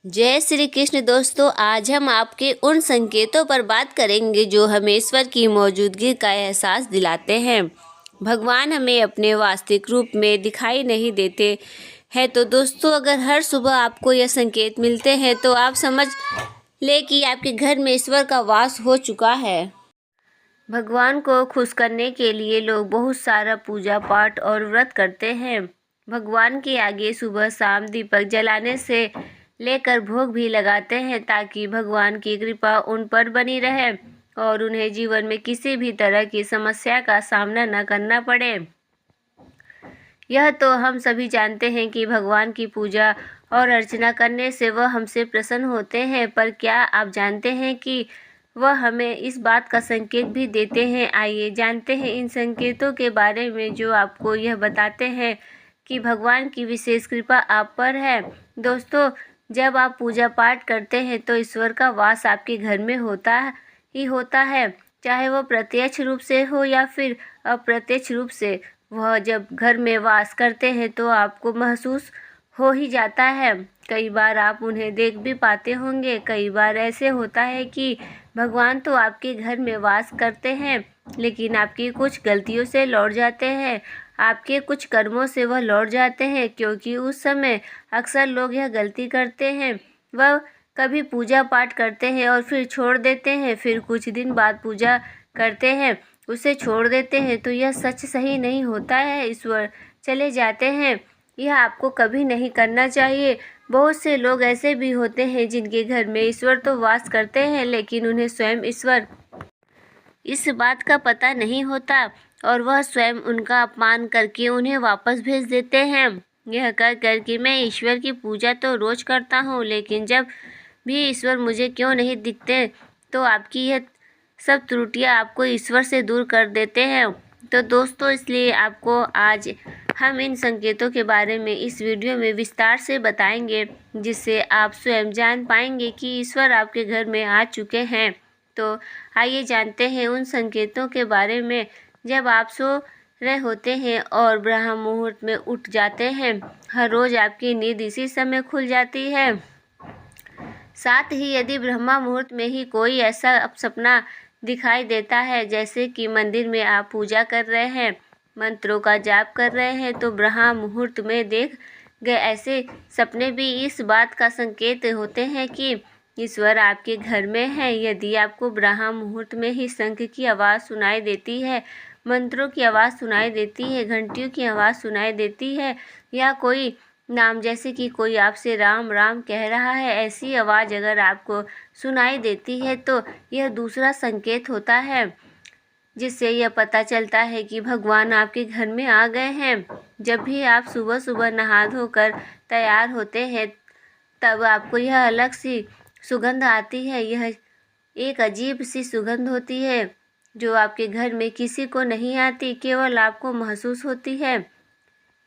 जय श्री कृष्ण दोस्तों। आज हम आपके उन संकेतों पर बात करेंगे जो हमें ईश्वर की मौजूदगी का एहसास दिलाते हैं। भगवान हमें अपने वास्तविक रूप में दिखाई नहीं देते हैं। तो दोस्तों, अगर हर सुबह आपको यह संकेत मिलते हैं तो आप समझ ले कि आपके घर में ईश्वर का वास हो चुका है। भगवान को खुश करने के लिए लोग बहुत सारा पूजा पाठ और व्रत करते हैं। भगवान के आगे सुबह शाम दीपक जलाने से लेकर भोग भी लगाते हैं ताकि भगवान की कृपा उन पर बनी रहे और उन्हें जीवन में किसी भी तरह की समस्या का सामना न करना पड़े। यह तो हम सभी जानते हैं कि भगवान की पूजा और अर्चना करने से वह हमसे प्रसन्न होते हैं, पर क्या आप जानते हैं कि वह हमें इस बात का संकेत भी देते हैं। आइए जानते हैं इन संकेतों के बारे में जो आपको यह बताते हैं कि भगवान की विशेष कृपा आप पर है। दोस्तों, जब आप पूजा पाठ करते हैं तो ईश्वर का वास आपके घर में होता ही होता है, चाहे वह प्रत्यक्ष रूप से हो या फिर अप्रत्यक्ष रूप से। वह जब घर में वास करते हैं तो आपको महसूस हो ही जाता है। कई बार आप उन्हें देख भी पाते होंगे। कई बार ऐसे होता है कि भगवान तो आपके घर में वास करते हैं, लेकिन आपकी कुछ गलतियों से लौट जाते हैं, आपके कुछ कर्मों से वह लौट जाते हैं, क्योंकि उस समय अक्सर लोग यह गलती करते हैं। वह कभी पूजा पाठ करते हैं और फिर छोड़ देते हैं, फिर कुछ दिन बाद पूजा करते हैं, उसे छोड़ देते हैं। तो यह सच सही नहीं होता है, ईश्वर चले जाते हैं। यह आपको कभी नहीं करना चाहिए। बहुत से लोग ऐसे भी होते हैं जिनके घर में ईश्वर तो वास करते हैं, लेकिन उन्हें स्वयं ईश्वर इस बात का पता नहीं होता और वह स्वयं उनका अपमान करके उन्हें वापस भेज देते हैं, यह कह कर कि मैं ईश्वर की पूजा तो रोज करता हूँ, लेकिन जब भी ईश्वर मुझे क्यों नहीं दिखते। तो आपकी यह सब त्रुटियां आपको ईश्वर से दूर कर देते हैं। तो दोस्तों, इसलिए आपको आज हम इन संकेतों के बारे में इस वीडियो में विस्तार से बताएंगे, जिससे आप स्वयं जान पाएंगे कि ईश्वर आपके घर में आ चुके हैं। तो आइए जानते हैं उन संकेतों के बारे में। जब आप सो रहे होते हैं और ब्रह्म मुहूर्त में उठ जाते हैं, हर रोज आपकी नींद इसी समय खुल जाती है। साथ ही यदि ब्रह्मा मुहूर्त में ही कोई ऐसा सपना दिखाई देता है, जैसे कि मंदिर में आप पूजा कर रहे हैं, मंत्रों का जाप कर रहे हैं, तो ब्रह्मा मुहूर्त में देख गए ऐसे सपने भी इस बात का संकेत होते हैं कि ईश्वर आपके घर में है। यदि आपको ब्रह्म मुहूर्त में ही शंख की आवाज़ सुनाई देती है, मंत्रों की आवाज़ सुनाई देती है, घंटियों की आवाज़ सुनाई देती है, या कोई नाम जैसे कि कोई आपसे राम राम कह रहा है, ऐसी आवाज़ अगर आपको सुनाई देती है तो यह दूसरा संकेत होता है, जिससे यह पता चलता है कि भगवान आपके घर में आ गए हैं। जब भी आप सुबह सुबह नहा धोकर तैयार होते हैं, तब आपको यह अलग सी सुगंध आती है। यह एक अजीब सी सुगंध होती है जो आपके घर में किसी को नहीं आती, केवल आपको महसूस होती है।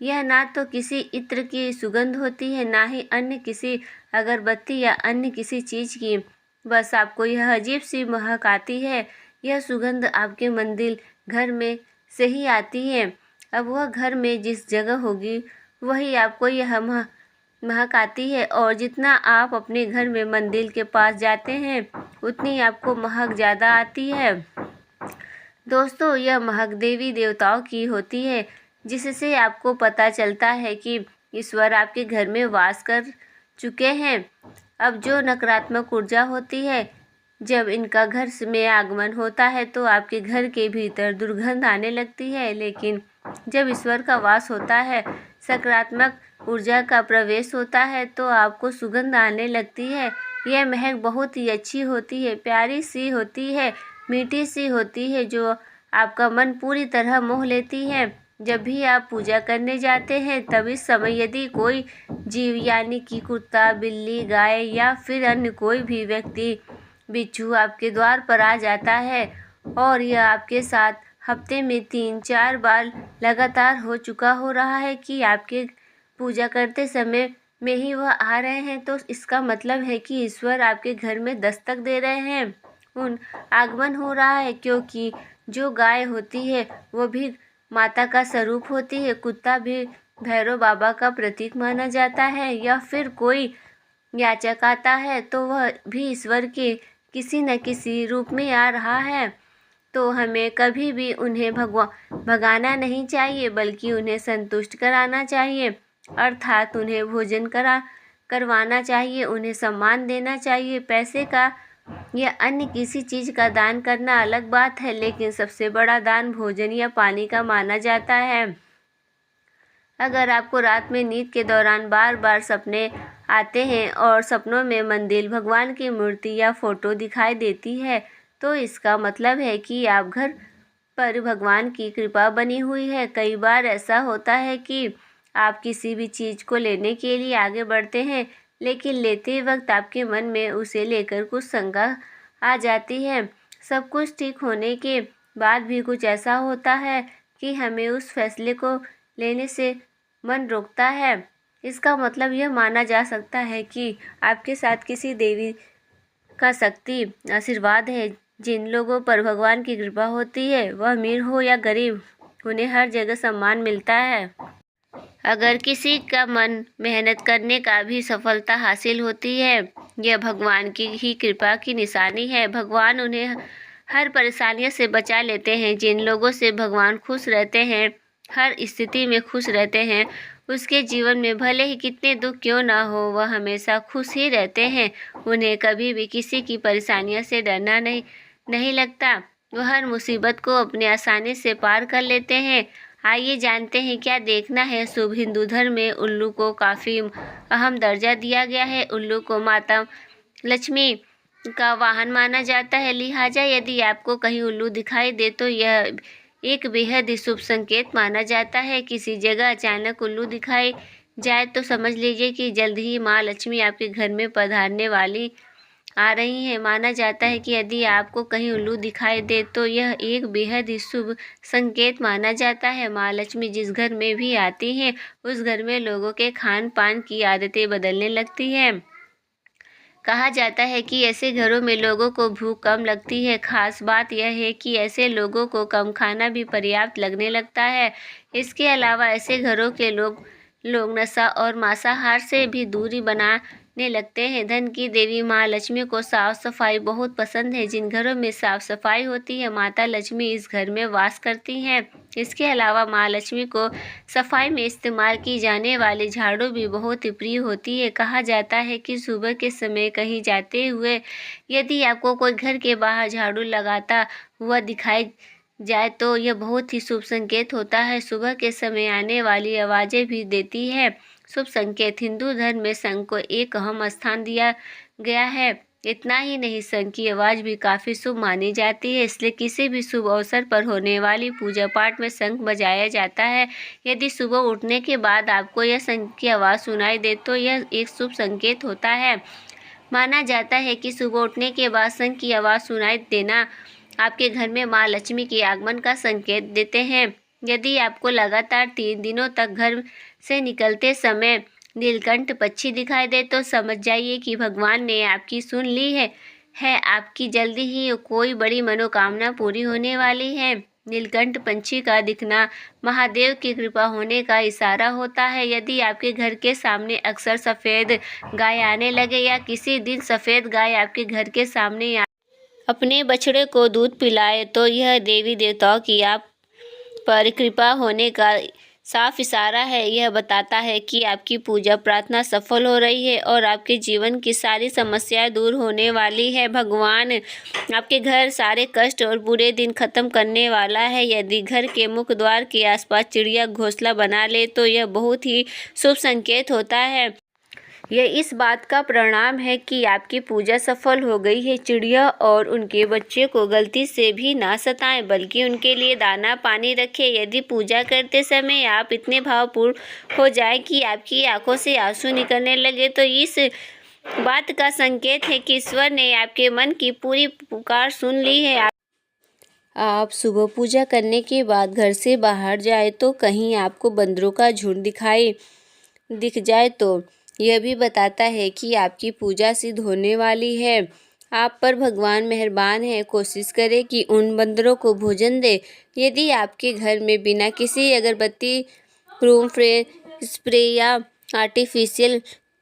यह ना तो किसी इत्र की सुगंध होती है, ना ही अन्य किसी अगरबत्ती या अन्य किसी चीज़ की, बस आपको यह अजीब सी महक आती है। यह सुगंध आपके मंदिर घर में से ही आती है। अब वह घर में जिस जगह होगी वही आपको यह महक आती है, और जितना आप अपने घर में मंदिर के पास जाते हैं उतनी आपको महक ज़्यादा आती है। दोस्तों, यह महक देवी देवताओं की होती है, जिससे आपको पता चलता है कि ईश्वर आपके घर में वास कर चुके हैं। अब जो नकारात्मक ऊर्जा होती है, जब इनका घर में आगमन होता है तो आपके घर के भीतर दुर्गंध आने लगती है, लेकिन जब ईश्वर का वास होता है, सकारात्मक ऊर्जा का प्रवेश होता है, तो आपको सुगंध आने लगती है। यह महक बहुत ही अच्छी होती है, प्यारी सी होती है, मीठी सी होती है, जो आपका मन पूरी तरह मोह लेती है। जब भी आप पूजा करने जाते हैं, तब इस समय यदि कोई जीव यानी कि कुत्ता, बिल्ली, गाय या फिर अन्य कोई भी व्यक्ति, बिच्छू आपके द्वार पर आ जाता है, और यह आपके साथ हफ्ते में 3-4 बार लगातार हो चुका हो रहा है कि आपके पूजा करते समय में ही वह आ रहे हैं, तो इसका मतलब है कि ईश्वर आपके घर में दस्तक दे रहे हैं, उन आगमन हो रहा है। क्योंकि जो गाय होती है वो भी माता का स्वरूप होती है, कुत्ता भी भैरव बाबा का प्रतीक माना जाता है, या फिर कोई याचक आता है तो वह भी ईश्वर के किसी न किसी रूप में आ रहा है। तो हमें कभी भी उन्हें भगाना नहीं चाहिए, बल्कि उन्हें संतुष्ट कराना चाहिए, अर्थात उन्हें भोजन करवाना चाहिए, उन्हें सम्मान देना चाहिए। पैसे का या अन्य किसी चीज़ का दान करना अलग बात है, लेकिन सबसे बड़ा दान भोजन या पानी का माना जाता है। अगर आपको रात में नींद के दौरान बार बार सपने आते हैं और सपनों में मंदिर, भगवान की मूर्ति या फोटो दिखाई देती है, तो इसका मतलब है कि आप घर पर भगवान की कृपा बनी हुई है। कई बार ऐसा होता है कि आप किसी भी चीज़ को लेने के लिए आगे बढ़ते हैं, लेकिन लेते वक्त आपके मन में उसे लेकर कुछ शंका आ जाती है। सब कुछ ठीक होने के बाद भी कुछ ऐसा होता है कि हमें उस फैसले को लेने से मन रोकता है। इसका मतलब यह माना जा सकता है कि आपके साथ किसी देवी का शक्ति आशीर्वाद है। जिन लोगों पर भगवान की कृपा होती है, वह अमीर हो या गरीब, उन्हें हर जगह सम्मान मिलता है। अगर किसी का मन मेहनत करने का भी सफलता हासिल होती है, यह भगवान की ही कृपा की निशानी है। भगवान उन्हें हर परेशानियों से बचा लेते हैं। जिन लोगों से भगवान खुश रहते हैं, हर स्थिति में खुश रहते हैं, उसके जीवन में भले ही कितने दुख क्यों ना हो, वह हमेशा खुश ही रहते हैं। उन्हें कभी भी किसी की परेशानियों से डरना नहीं लगता। वह हर मुसीबत को अपने आसानी से पार कर लेते हैं। आइए जानते हैं क्या देखना है शुभ। हिंदू धर्म में उल्लू को काफ़ी अहम दर्जा दिया गया है। उल्लू को माता लक्ष्मी का वाहन माना जाता है, लिहाजा यदि आपको कहीं उल्लू दिखाई दे तो यह एक बेहद ही शुभ संकेत माना जाता है। किसी जगह अचानक उल्लू दिखाई जाए तो समझ लीजिए कि जल्द ही माँ लक्ष्मी आपके घर में पधारने वाली आ रही हैं। माना जाता है कि यदि आपको कहीं उल्लू दिखाई दे तो यह एक बेहद ही शुभ संकेत माना जाता है। माँ लक्ष्मी जिस घर में भी आती हैं, उस घर में लोगों के खान पान की आदतें बदलने लगती हैं। कहा जाता है कि ऐसे घरों में लोगों को भूख कम लगती है। खास बात यह है कि ऐसे लोगों को कम खाना भी पर्याप्त लगने लगता है। इसके अलावा ऐसे घरों के लोग नशा और मांसाहार से भी दूरी बनाने लगते हैं। धन की देवी माँ लक्ष्मी को साफ सफाई बहुत पसंद है। जिन घरों में साफ सफाई होती है, माता लक्ष्मी इस घर में वास करती हैं। इसके अलावा माँ लक्ष्मी को सफाई में इस्तेमाल की जाने वाली झाड़ू भी बहुत ही प्रिय होती है। कहा जाता है कि सुबह के समय कहीं जाते हुए यदि आपको कोई घर के बाहर झाड़ू लगाता हुआ दिखाई जाए तो यह बहुत ही शुभ संकेत होता है। सुबह के समय आने वाली आवाज़ें भी देती है शुभ संकेत। हिंदू धर्म में शंख को एक अहम स्थान दिया गया है। इतना ही नहीं, शंख की आवाज़ भी काफ़ी शुभ मानी जाती है, इसलिए किसी भी शुभ अवसर पर होने वाली पूजा पाठ में शंख बजाया जाता है। यदि सुबह उठने के बाद आपको यह शंख की आवाज़ सुनाई दे तो यह एक शुभ संकेत होता है। माना जाता है कि सुबह उठने के बाद शंख की आवाज़ सुनाई देना आपके घर में माँ लक्ष्मी के आगमन का संकेत देते हैं। यदि आपको लगातार 3 दिनों तक घर से निकलते समय नीलकंठ पक्षी दिखाई दे तो समझ जाइए कि भगवान ने आपकी सुन ली है आपकी जल्दी ही कोई बड़ी मनोकामना पूरी होने वाली है। नीलकंठ पंछी का दिखना महादेव की कृपा होने का इशारा होता है। यदि आपके घर के सामने अक्सर सफ़ेद गाय आने लगे या किसी दिन सफ़ेद गाय आपके घर के सामने अपने बछड़े को दूध पिलाए तो यह देवी देवताओं की आप पर कृपा होने का साफ इशारा है। यह बताता है कि आपकी पूजा प्रार्थना सफल हो रही है और आपके जीवन की सारी समस्याएं दूर होने वाली है। भगवान आपके घर सारे कष्ट और बुरे दिन खत्म करने वाला है। यदि घर के मुख्य द्वार के आसपास चिड़िया घोंसला बना ले तो यह बहुत ही शुभ संकेत होता है। यह इस बात का परिणाम है कि आपकी पूजा सफल हो गई है। चिड़िया और उनके बच्चे को गलती से भी ना सताएं, बल्कि उनके लिए दाना पानी रखें। यदि पूजा करते समय आप इतने भावपूर्ण हो जाए कि आपकी आंखों से आंसू निकलने लगे तो इस बात का संकेत है कि ईश्वर ने आपके मन की पूरी पुकार सुन ली है। आप सुबह पूजा करने के बाद घर से बाहर जाए तो कहीं आपको बंदरों का झुंड दिख जाए तो यह भी बताता है कि आपकी पूजा सिद्ध होने वाली है। आप पर भगवान मेहरबान है। कोशिश करें कि उन बंदरों को भोजन दे। यदि आपके घर में बिना किसी अगरबत्ती, रूम स्प्रे या आर्टिफिशियल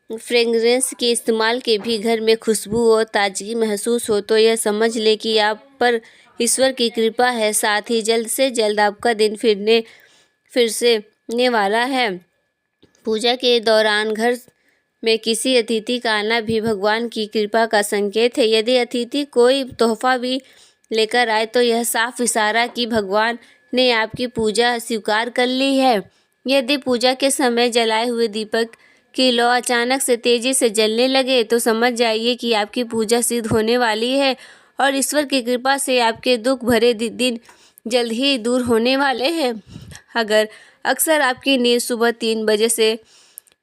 फ्रेगरेंस के इस्तेमाल के भी घर में खुशबू और ताजगी महसूस हो तो यह समझ ले कि आप पर ईश्वर की कृपा है। साथ ही जल्द से जल्द आपका दिन फिर से ने वाला है। पूजा के दौरान घर में किसी अतिथि का आना भी भगवान की कृपा का संकेत है। यदि अतिथि कोई तोहफा भी लेकर आए तो यह साफ इशारा कि भगवान ने आपकी पूजा स्वीकार कर ली है। यदि पूजा के समय जलाए हुए दीपक की लौ अचानक से तेजी से जलने लगे तो समझ जाइए कि आपकी पूजा सिद्ध होने वाली है और ईश्वर की कृपा से आपके दुख भरे दिन जल्द ही दूर होने वाले हैं। अगर अक्सर आपकी नींद सुबह 3 बजे से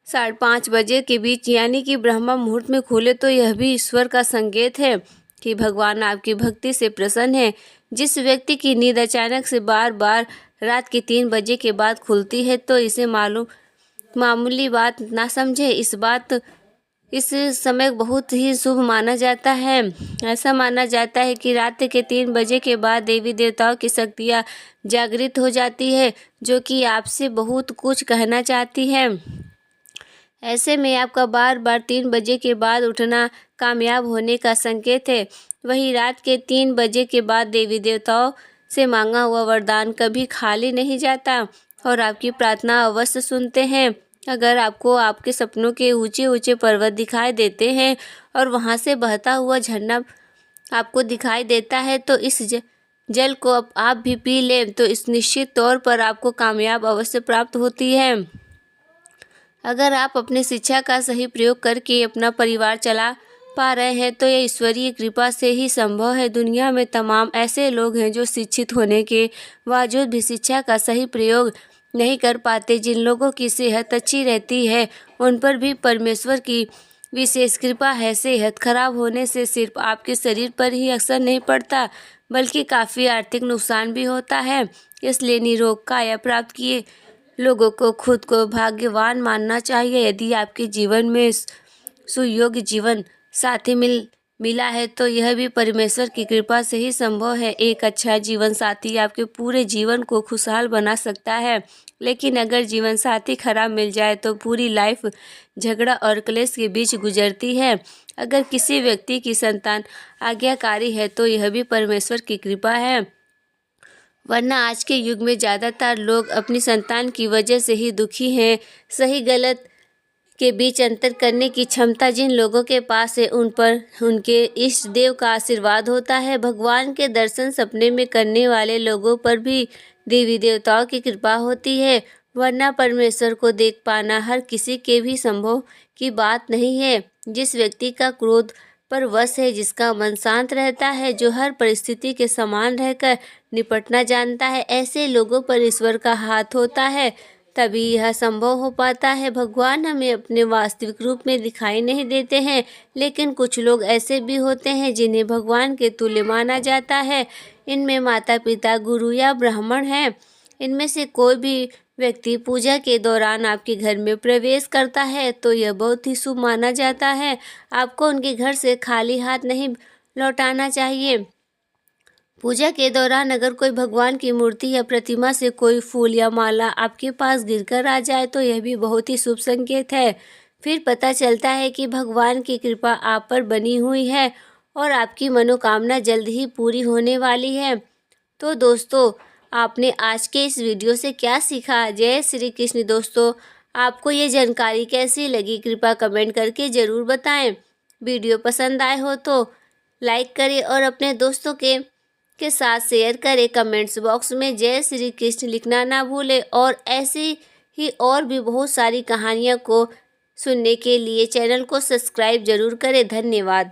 5:30 बजे के बीच यानी कि ब्रह्म मुहूर्त में खुले तो यह भी ईश्वर का संकेत है कि भगवान आपकी भक्ति से प्रसन्न है। जिस व्यक्ति की नींद अचानक से बार बार रात के 3 बजे के बाद खुलती है तो इसे मामूली बात ना समझे। इस समय बहुत ही शुभ माना जाता है। ऐसा माना जाता है कि रात के 3 बजे के बाद देवी देवताओं की शक्तियाँ जागृत हो जाती है जो कि आपसे बहुत कुछ कहना चाहती है। ऐसे में आपका बार बार 3 बजे के बाद उठना कामयाब होने का संकेत है। वहीं रात के 3 बजे के बाद देवी देवताओं से मांगा हुआ वरदान कभी खाली नहीं जाता और आपकी प्रार्थना अवश्य सुनते हैं। अगर आपको आपके सपनों के ऊंचे ऊंचे पर्वत दिखाई देते हैं और वहां से बहता हुआ झरना आपको दिखाई देता है तो इस जल को आप भी पी लें तो इस निश्चित तौर पर आपको कामयाब अवश्य प्राप्त होती है। अगर आप अपनी शिक्षा का सही प्रयोग करके अपना परिवार चला पा रहे हैं तो यह ईश्वरीय कृपा से ही संभव है। दुनिया में तमाम ऐसे लोग हैं जो शिक्षित होने के बावजूद भी शिक्षा का सही प्रयोग नहीं कर पाते। जिन लोगों की सेहत अच्छी रहती है उन पर भी परमेश्वर की विशेष कृपा है। सेहत खराब होने से सिर्फ आपके शरीर पर ही असर नहीं पड़ता बल्कि काफ़ी आर्थिक नुकसान भी होता है। इसलिए निरोग काया प्राप्त किए लोगों को खुद को भाग्यवान मानना चाहिए। यदि आपके जीवन में सुयोग्य जीवन साथी मिला है तो यह भी परमेश्वर की कृपा से ही संभव है। एक अच्छा जीवन साथी आपके पूरे जीवन को खुशहाल बना सकता है, लेकिन अगर जीवन साथी खराब मिल जाए तो पूरी लाइफ झगड़ा और क्लेश के बीच गुजरती है। अगर किसी व्यक्ति की संतान आज्ञाकारी है तो यह भी परमेश्वर की कृपा है, वरना आज के युग में ज़्यादातर लोग अपनी संतान की वजह से ही दुखी हैं। सही गलत के बीच अंतर करने की क्षमता जिन लोगों के पास है उन पर उनके इष्ट देव का आशीर्वाद होता है। भगवान के दर्शन सपने में करने वाले लोगों पर भी देवी देवताओं की कृपा होती है, वरना परमेश्वर को देख पाना हर किसी के भी संभव की बात नहीं है। जिस व्यक्ति का क्रोध पर वश है, जिसका मन शांत रहता है, जो हर परिस्थिति के समान रहकर निपटना जानता है, ऐसे लोगों पर ईश्वर का हाथ होता है, तभी यह संभव हो पाता है। भगवान हमें अपने वास्तविक रूप में दिखाई नहीं देते हैं, लेकिन कुछ लोग ऐसे भी होते हैं जिन्हें भगवान के तुल्य माना जाता है। इनमें माता पिता, गुरु या ब्राह्मण हैं। इनमें से कोई भी व्यक्ति पूजा के दौरान आपके घर में प्रवेश करता है तो यह बहुत ही शुभ माना जाता है। आपको उनके घर से खाली हाथ नहीं लौटाना चाहिए। पूजा के दौरान अगर कोई भगवान की मूर्ति या प्रतिमा से कोई फूल या माला आपके पास गिरकर आ जाए तो यह भी बहुत ही शुभ संकेत है। फिर पता चलता है कि भगवान की कृपा आप पर बनी हुई है और आपकी मनोकामना जल्द ही पूरी होने वाली है। तो दोस्तों, आपने आज के इस वीडियो से क्या सीखा? जय श्री कृष्ण। दोस्तों, आपको ये जानकारी कैसी लगी कृपया कमेंट करके ज़रूर बताएं। वीडियो पसंद आए हो तो लाइक करें और अपने दोस्तों के साथ शेयर करें। कमेंट्स बॉक्स में जय श्री कृष्ण लिखना ना भूलें और ऐसी ही और भी बहुत सारी कहानियों को सुनने के लिए चैनल को सब्सक्राइब जरूर करें। धन्यवाद।